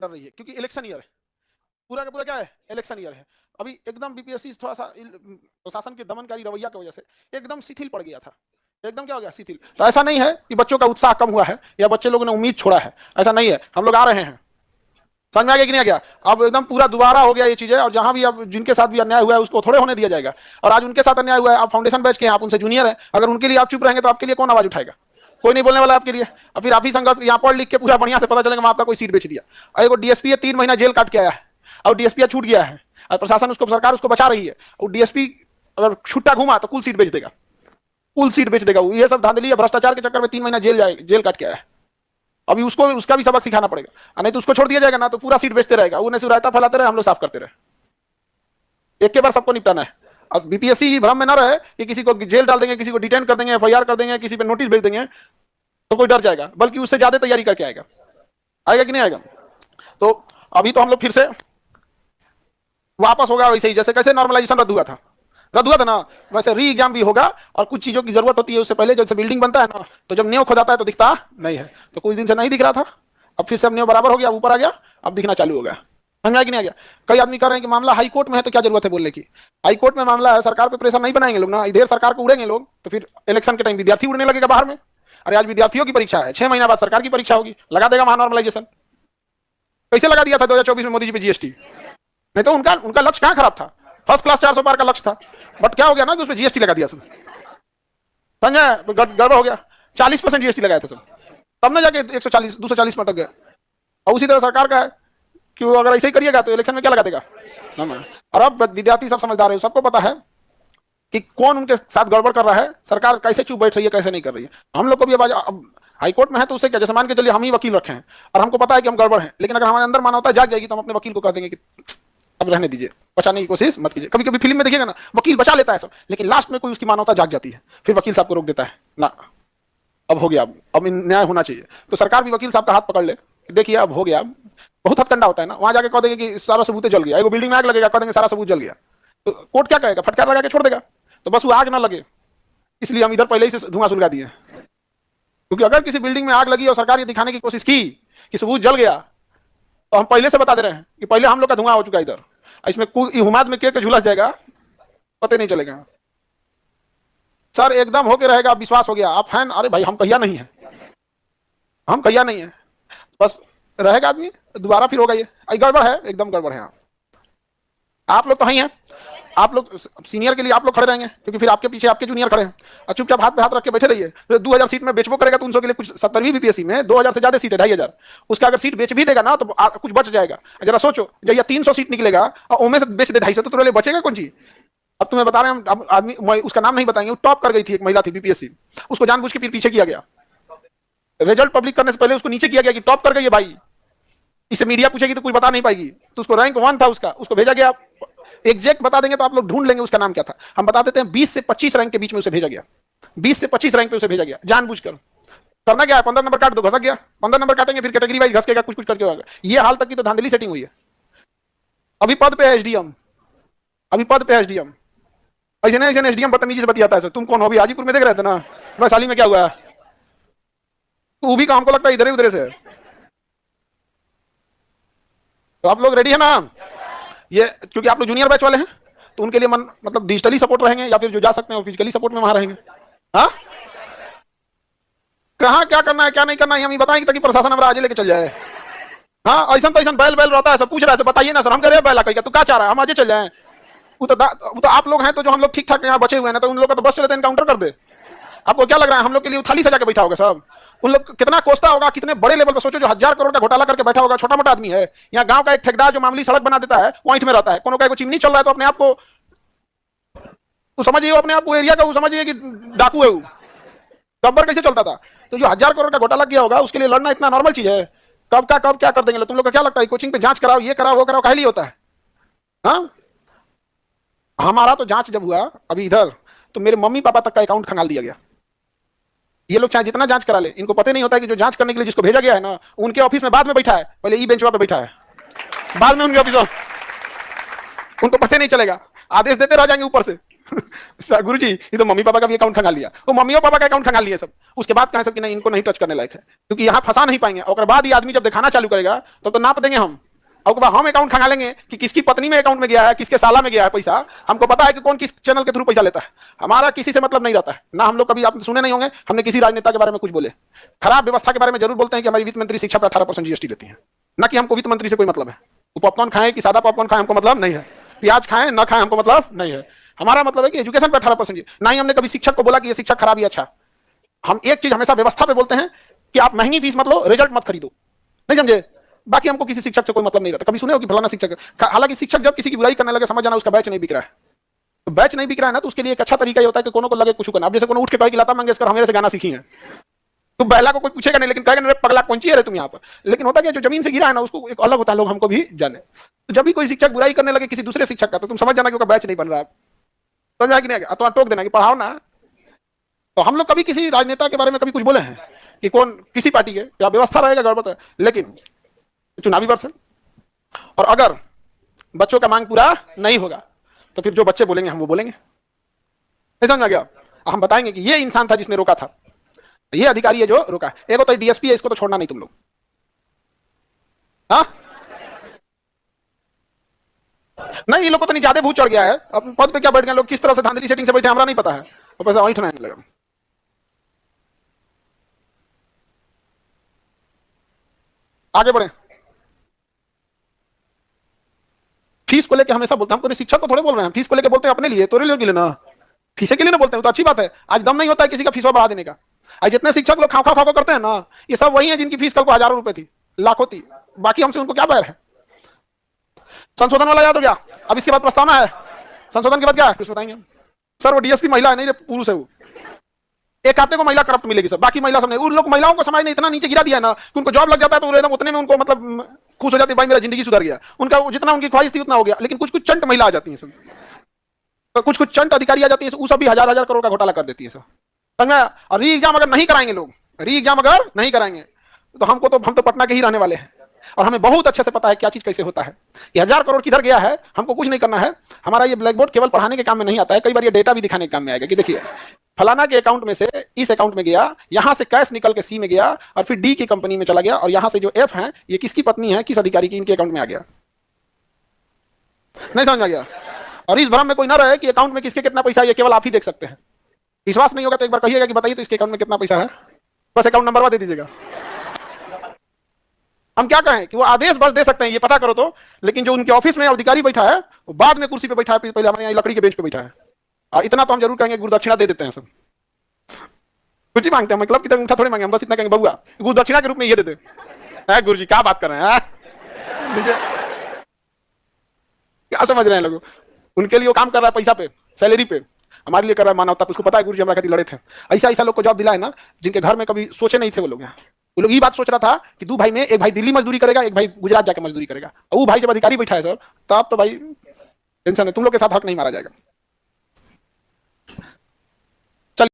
कर रही है क्योंकि इलेक्शन ईयर है, पूरा का पूरा क्या है, इलेक्शन ईयर है। अभी एकदम बीपीएससी थोड़ा सा प्रशासन के दमनकारी रवैया की वजह से एकदम शिथिल पड़ गया था, एकदम क्या हो गया, शिथिल। तो ऐसा नहीं है कि बच्चों का उत्साह कम हुआ है या बच्चे लोगों ने उम्मीद छोड़ा है, ऐसा नहीं है। हम लोग आ रहे हैं, समझ में आ गया कि नहीं आ गया? अब एकदम पूरा दोबारा हो गया ये चीजें, और जहां भी अब जिनके साथ भी अन्याय हुआ है उसको थोड़े होने दिया जाएगा। और आज उनके साथ अन्याय हुआ है, आप फाउंडेशन बैच के हैं, आप उनसे जूनियर हैं, अगर उनके लिए आप चुप रहेंगे तो आपके लिए कौन आवाज उठाएगा? कोई नहीं बोलने वाला आपके लिए। और फिर आप ही संघर्ष यहाँ पढ़ लिख के पूरा बढ़िया से पता चलेगा आपका कोई सीट बेच दिया, और एक डीएसपी 3 महीना जेल काट के आया है और डीएसपी छूट गया है, और प्रशासन उसको, सरकार उसको बचा रही है, और डीएसपी अगर छुट्टा घूमा तो कुल सीट बेच देगा, कुल सीट बेच देगा। ये सब धांधली भ्रष्टाचार के चक्कर में 3 महीना जेल काट के आया है। अभी उसको उसका भी सबक सिखाना पड़ेगा, नहीं तो उसको छोड़ दिया जाएगा ना तो पूरा सीट बेचते रहेगा, उन्हें रायता फैलाते रहे, हम लोग साफ करते रहे। एक के बार सबको निपटाना है। अब बीपीएससी भ्रम में ना रहे कि किसी को जेल डाल देंगे, किसी को डिटेन कर देंगे, एफआईआर कर देंगे, किसी पे नोटिस भेज देंगे तो कोई डर जाएगा, बल्कि उससे ज्यादा तैयारी करके आएगा। आएगा कि नहीं आएगा? तो अभी तो हम लोग फिर से वापस होगा वैसे ही, जैसे कैसे नॉर्मलाइजेशन रद्द हुआ था ना, वैसे री एग्जाम भी होगा। और कुछ चीजों की जरूरत होती है उससे पहले, जैसे बिल्डिंग बनता है ना, तो जब नींव खोदाता है तो दिखता नहीं है, तो कुछ दिन से नहीं दिख रहा था, अब फिर से अब नींव बराबर हो गया, ऊपर आ गया, अब दिखना चालू हो गया। समझ में आ कि नहीं आ गया? कई आदमी कह रहे हैं कि मामला हाई कोर्ट में है, तो क्या जरूरत है बोलने की? हाई कोर्ट में मामला है, सरकार पे प्रेशर नहीं बनाएंगे लोग ना, इधर सरकार को उड़ेंगे लोग, तो फिर इलेक्शन के टाइम विद्यार्थी उड़ने लगेगा बाहर में। अरे आज विद्यार्थियों की परीक्षा है, 6 महीना बाद सरकार की परीक्षा होगी, लगा देगा वहां नॉर्मलाइजेशन। कैसे लगा दिया था 2024 में मोदी जी पे जीएसटी? नहीं तो उनका लक्ष्य कहां खराब था, फर्स्ट क्लास 400 पार का लक्ष्य था, बट क्या हो गया ना कि उसमें जीएसटी लगा दिया सब, समझा? गड़बड़ हो गया, 40% जीएसटी लगाया था सब, तब ना जाके 140 240 में अटक गया। और उसी तरह सरकार का है कि वो अगर ऐसे ही करिएगा तो इलेक्शन में क्या लगा देगा। और अब विद्यार्थी सब समझदार है, सबको पता है कि कौन उनके साथ गड़बड़ कर रहा है, सरकार कैसे चुप बैठ रही है, कैसे नहीं कर रही है। हम लोग को भी अब हाईकोर्ट में है तो उसे क्या, जैसे मान के चलिए हम ही वकील रखे हैं और हमको पता है कि हम गड़बड़ हैं, लेकिन अगर हमारे अंदर मानवता जाग जाएगी तो हम अपने वकील को कह देंगे कि अब रहने दीजिए, बचाने की कोशिश मत कीजिए। कभी कभी फिल्म में देखिएगा ना, वकील बचा लेता है सब, लेकिन लास्ट में कोई उसकी मानवता जाग जाती है, फिर वकील साहब को रोक देता है ना, अब हो गया, अब न्याय होना चाहिए। तो सरकार भी वकील साहब का हाथ पकड़ ले, देखिए अब हो गया। बहुत हथकंडा होता है ना, वहां जाके कह देंगे कि सारा सबूत जल गया, एक बिल्डिंग में आग लगेगा, कह देंगे सारा सबूत जल गया, तो कोर्ट क्या कहेगा, फटकार लगा के छोड़ देगा। तो बस वो आग ना लगे इसलिए हम इधर पहले ही से धुआं सुलगा दिए, क्योंकि अगर किसी बिल्डिंग में आग लगी और सरकार ये दिखाने की कोशिश की कि सबूत जल गया, तो हम पहले से बता दे रहे हैं कि पहले हम लोग का धुआं हो चुका है इधर, इसमें हुमाद में के झुलस जाएगा, पता नहीं चलेगा। सर एकदम होके रहेगा, विश्वास हो गया, आप हैं? अरे भाई हम कहिया नहीं है, हम कहिया नहीं है, बस रहेगा आदमी, दोबारा फिर होगा। ये गड़बड़ है, एकदम गड़बड़ है। आप लोग तो ही हैं, आप लोग सीनियर के लिए आप लोग खड़े रहेंगे, क्योंकि फिर आपके पीछे आपके जूनियर खड़े हैं, और चुपचाप हाथ पे हाथ रख के बैठे रहिए। तो 2000 सीट में बेचबो करेगा तो उनके लिए कुछ 70वीं बीपीएससी में 2000 से ज्यादा सीट है, 2500, उसका अगर सीट बेच भी देगा ना तो कुछ बच जाएगा। जरा सोचो, जब यह 300 सीट निकलेगा और उनमें से बेच दे 250, तो तेरे लिए बचेगा कौन चीज? अब तुम्हें बता रहे हैं, आदमी उसका नाम नहीं बताएंगे, वो टॉप कर गई थी, एक महिला थी बीपीएससी, उसको जानबूझ के फिर पीछे किया गया, रिजल्ट पब्लिक करने से पहले उसको नीचे किया गया कि टॉप कर गई है भाई, इसे मीडिया पूछेगी तो कुछ बता नहीं पाएगी, तो उसको रैंक 1 था उसका, उसको भेजा गया। एग्जैक्ट बता देंगे तो आप लोग ढूंढ लेंगे उसका नाम क्या था, हम बता देते हैं 20 से 25 रैंक के बीच में उसे भेजा गया, 20 से 25 रैंक पे उसे भेजा गया, जानबूझकर। करना क्या है, 15 नंबर काट दो, घसक गया, 15 नंबर काटेंगे फिर कैटेगरी वाइज घसकेगा, कुछ कुछ करके होगा। ये हाल तक की तो धांधली सेटिंग हुई है। अभी पद पे है एसडीएम, अभी पद पे है एसडीएम, ऐसे नहीं ऐसे एसडीएम बदतमीजी से बतियाता है। तुम कौन हो? अभी हाजीपुर में देख रहे थे ना, वैशाली में क्या हुआ, तो भी हमको लगता है इधर ही उधर से। तो आप लोग रेडी है ना? ये क्योंकि आप लोग जूनियर बैच वाले हैं तो उनके लिए मतलब डिजिटली सपोर्ट रहेंगे, या फिर जो जा सकते हैं वो फिजिकली सपोर्ट में वहां रहेंगे। हाँ, कहाँ क्या करना है क्या नहीं करना है हम ही बताएंगे, ताकि प्रशासन हमारा आज लेके चल जाए। हाँ, ऐसा तो ऐसा बैल बैल रहता है, सब पूछ रहा है, बताइए ना सर, हम कह रहे हैं बैला कहीं, तू क्या चाह रहा है, हम आज चल जाए। वो तो आप लोग हैं, तो जो हम लोग ठीक ठाक यहाँ बचे हुए हैं ना, तो उन लोग का तो बस चले एनकाउंटर कर दे। आपको क्या लग रहा है हम लोग के लिए थाली सजा के बैठा होगा सब? उन लोग कितना कोसता होगा, कितने बड़े लेवल पर, सोचो जो 1000 करोड़ का घोटाला करके बैठा होगा, छोटा मोटा आदमी है। यहाँ गांव का एक ठेकेदार जो मामूली सड़क बना देता है, पॉइंट में रहता है, कोनो का चिमनी चल रहा है तो अपने आप को समझिए, अपने आप को एरिया का समझिए कि डाकू है वो, गब्बर कैसे चलता था। तो जो 1000 करोड़ का घोटाला किया होगा उसके लिए लड़ना इतना नॉर्मल चीज है। कब क्या कर देंगे तुम लोग का क्या लगता है? कोचिंग पे जांच कराओ, ये कराओ वो कराओ, काहे लिए होता है? हाँ, हमारा तो जांच जब हुआ अभी इधर, तो मेरे मम्मी पापा तक का अकाउंट खंगाल दिया गया। ये लोग चाहे जितना जांच करा ले, इनको पता नहीं होता है कि जो जांच करने के लिए जिसको भेजा गया है ना, उनके ऑफिस में बाद में बैठा है, पहले ई बेंच पे बैठा है, बाद में उनके ऑफिस, उनको पता नहीं चलेगा, आदेश देते रह जाएंगे ऊपर से। गुरु जी ये तो मम्मी पापा का भी अकाउंट खंगाल लिया, वो मम्मी और पापा का अकाउंट खंगाल लिया सब, उसके बाद कहें सब कि नहीं इनको नहीं टच करने लायक है, क्योंकि यहाँ फंसा नहीं पाएंगे। और बाद ये आदमी जब दिखाना चालू करेगा तो नाप देंगे हम, और हम अकाउंट खंगालेंगे कि किसकी पत्नी में अकाउंट में गया है, किसके साला में गया है पैसा, हमको पता है कि कौन किस चैनल के थ्रू पैसा लेता है। हमारा किसी से मतलब नहीं रहता है ना, हम लोग कभी आप सुने नहीं होंगे हमने किसी राजनेता के बारे में कुछ बोले। खराब व्यवस्था के बारे में जरूर बोलते हैं कि हमारी वित्त मंत्री शिक्षा पर 18% जीएसटी लेती है, ना कि हमको वित्त मंत्री से कोई मतलब है। वो पॉपकॉर्न खाएं कि सादा पॉपकॉर्न खाएं हमको मतलब नहीं है, प्याज खाएं ना खाएं हमको मतलब नहीं है। हमारा मतलब है कि एजुकेशन पे 18%, ना ही हमने कभी शिक्षक को बोला कि ये शिक्षक खराब ही अच्छा। हम एक चीज हमेशा व्यवस्था पे बोलते हैं कि आप महंगी फीस मत लो, रिजल्ट मत खरीदो, नहीं समझे। बाकी हमको किसी शिक्षक से कोई मतलब नहीं रहता। कभी सुने हो कि फलाना शिक्षक, हालांकि शिक्षक जब किसी की बुराई करने लगे समझ जाना उसका बैच नहीं बिक रहा है। तो बैच नहीं बिक रहा है ना, तो उसके लिए एक अच्छा तरीका ये होता है कि कोनो को लगे कुछ करना। अब जैसे कोनो उठ के कहे कि लता मंगेशकर हमारे से गाना सीखी है, तो बहला को कोई पूछेगा नहीं, लेकिन कहेगा पगला कौन ची है तुम यहाँ पर। लेकिन होता क्या, जो जमीन से गिरा है ना उसको एक अलग होता है, लोग हमको भी जाने। तो जब भी कोई शिक्षक बुराई करने लगे किसी दूसरे शिक्षक का, तो तुम समझ जाना कि उसका बैच नहीं बन रहा, समझ आया कि नहीं, तो टोक देना कि पढ़ाओ ना। तो हम लोग कभी किसी राजनेता के बारे में कभी कुछ बोले हैं कि कौन किसी पार्टी के, क्या व्यवस्था रहेगा गड़बड़ है, लेकिन चुनावी वर्ष है और अगर बच्चों का मांग पूरा नहीं होगा तो फिर जो बच्चे बोलेंगे हम वो बोलेंगे। समझ में आ गया। हम बताएंगे कि ये इंसान था जिसने रोका था, ये अधिकारी है जो रोका। एक तो डीएसपी है, इसको तो छोड़ना नहीं तुम लोग। हाँ नहीं, ये लोग को तो नहीं ज्यादा भूत चढ़ गया है, अब पद पे क्या बैठ गए लोग, किस तरह से धांधली सेटिंग से बैठे हमारा नहीं पता है, और पैसा वहीं ठहराने लगा। आगे बढ़े। फीस को लेकर हमेशा बोलते हैं, हम शिक्षक को थोड़े बोल रहे हैं, फीस को लेकर बोलते हैं अपने लिए, तोरे लिए लेना, फीसे के लिए ना बोलते हैं, तो अच्छी बात है। आज दम नहीं होता है किसी का फीस बढ़ा देने का। आज जितने शिक्षक लोग खाओ खाओ करते हैं ना, ये सब वही है जिनकी फीस कल को हजारों रुपए थी, लाखों थी, बाकी हमसे उनको क्या बैर है। संशोधन वाला याद हो गया। अब इसके बाद प्रस्तावना है, संशोधन के बाद क्या है कुछ बताएंगे सर। वो डीएसपी महिला है, नहीं पुरुष है वो। एक आते को महिला करप्ट मिलेगी सर, बाकी महिला सब नहीं। उन लोग महिलाओं को समाज ने इतना नीचे गिरा दिया है ना कि उनको जॉब लग जाता है तो एकदम उतने में उनको मतलब खुश हो जाती है, भाई मेरा जिंदगी सुधर गया, उनका जितना उनकी ख्वाहिश थी उतना हो गया। लेकिन कुछ कुछ चंट महिला आ जाती है सब, तो कुछ कुछ चंट अधिकारी आ जाती है, वो सब भी हजार हजार करोड़ का घोटाला कर देती है सब। समझा। और री एग्जाम अगर नहीं कराएंगे लोग, री एग्जाम अगर नहीं कराएंगे तो हम तो पटना के ही रहने वाले हैं और हमें बहुत अच्छे से पता है क्या चीज कैसे होता है। ये 1000 करोड़ किधर गया है हमको कुछ नहीं करना है। हमारा ये ब्लैक बोर्ड केवल पढ़ाने के काम में नहीं आता है, कई बार ये डेटा भी दिखाने के काम में आएगा कि देखिए फलाना के अकाउंट में से इस अकाउंट में गया, यहां से कैश निकल के सी में गया और फिर डी की कंपनी में चला गया, और यहां से जो एफ है ये किसकी पत्नी है, किस अधिकारी की, इनके अकाउंट में आ गया। नहीं समझ आ गया। और इस भ्रम में कोई ना रहे कि अकाउंट में किसके कितना पैसा है, ये केवल आप ही देख सकते हैं। विश्वास नहीं होगा तो एक बार कहिएगा कि बताइए तो इसके अकाउंट में कितना पैसा है, बस अकाउंट नंबर दे दीजिएगा। हम क्या कहें कि वो आदेश बस दे सकते हैं ये पता करो तो, लेकिन जो उनके ऑफिस में अधिकारी बैठा है वो बाद में कुर्सी पे बैठा है, पहले हमारे यहाँ लकड़ी के बेंच पे बैठा है। इतना तो हम जरूर कहेंगे गुरुदक्षिणा दे देते हैं सब, कुछ ही मांगते हैं, मतलब कि उठा थोड़े मांगे हम, बस इतना कहेंगे बउआ गुरुदक्षिणा के रूप में ये दे दे। गुरु जी क्या बात कर रहे हैं, क्या समझ रहे हैं लोग। उनके लिए वो काम कर रहा है पैसा पे, सैलरी पे, हमारे लिए कर रहा है मानवता पे। उसको पता है गुरु जी हमारे खातिर लड़े थे। ऐसा ऐसा लोग को जॉब दिला है ना जिनके घर में कभी सोचे नहीं थे वो लोग। वो लोग ये बात सोच रहा था कि 2 भाई में एक भाई दिल्ली मजदूरी करेगा, एक भाई गुजरात जाके मजदूरी करेगा, और वो भाई जब अधिकारी बैठा है सर तब तो भाई टेंशन है, तुम लोग के साथ हक नहीं मारा जाएगा।